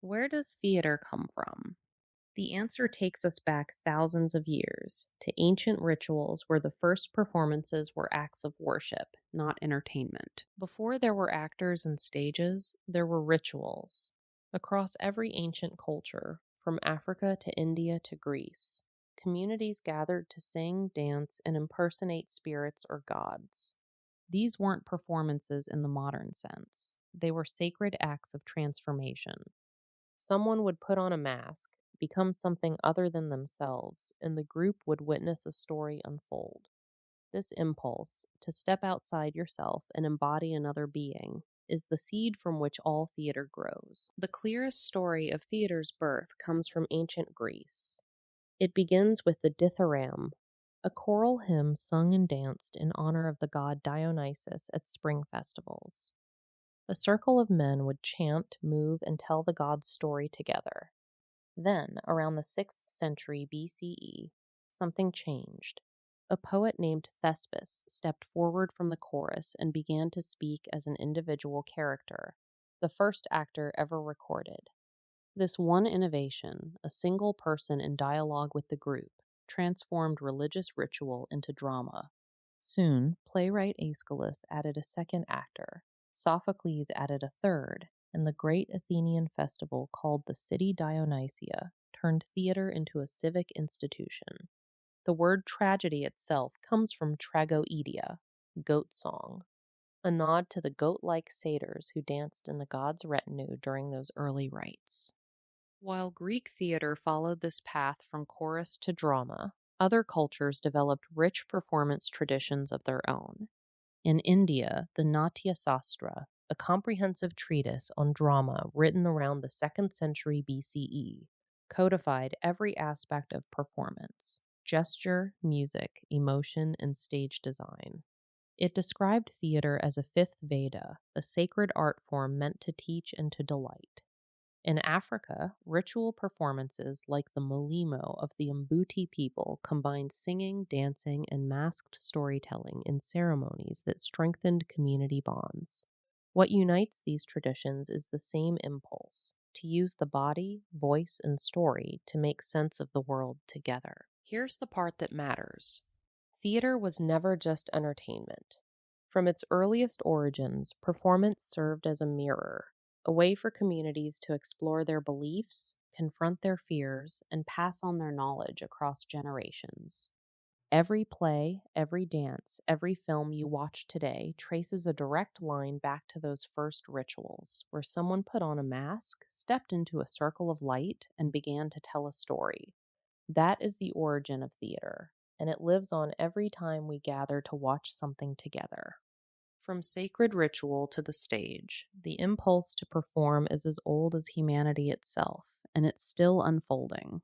Where does theater come from? The answer takes us back thousands of years to ancient rituals where the first performances were acts of worship, not entertainment. Before there were actors and stages, there were rituals. Across every ancient culture, from Africa to India to Greece, communities gathered to sing, dance, and impersonate spirits or gods. These weren't performances in the modern sense, they were sacred acts of transformation. Someone would put on a mask, become something other than themselves, and the group would witness a story unfold. This impulse, to step outside yourself and embody another being, is the seed from which all theater grows. The clearest story of theater's birth comes from ancient Greece. It begins with the Dithyramb, a choral hymn sung and danced in honor of the god Dionysus at spring festivals. A circle of men would chant, move, and tell the god's story together. Then, around the 6th century BCE, something changed. A poet named Thespis stepped forward from the chorus and began to speak as an individual character, the first actor ever recorded. This one innovation, a single person in dialogue with the group, transformed religious ritual into drama. Soon, playwright Aeschylus added a second actor, Sophocles added a third, and the great Athenian festival called the City Dionysia turned theater into a civic institution. The word tragedy itself comes from tragoedia, goat song, a nod to the goat-like satyrs who danced in the god's retinue during those early rites. While Greek theater followed this path from chorus to drama, other cultures developed rich performance traditions of their own. In India, the Natya Sastra, a comprehensive treatise on drama written around the 2nd century BCE, codified every aspect of performance: gesture, music, emotion, and stage design. It described theater as a fifth Veda, a sacred art form meant to teach and to delight. In Africa, ritual performances like the Molimo of the Mbuti people combined singing, dancing, and masked storytelling in ceremonies that strengthened community bonds. What unites these traditions is the same impulse: to use the body, voice, and story to make sense of the world together. Here's the part that matters. Theater was never just entertainment. From its earliest origins, performance served as a mirror, a way for communities to explore their beliefs, confront their fears, and pass on their knowledge across generations. Every play, every dance, every film you watch today traces a direct line back to those first rituals, where someone put on a mask, stepped into a circle of light, and began to tell a story. That is the origin of theater, and it lives on every time we gather to watch something together. From sacred ritual to the stage, the impulse to perform is as old as humanity itself, and it's still unfolding.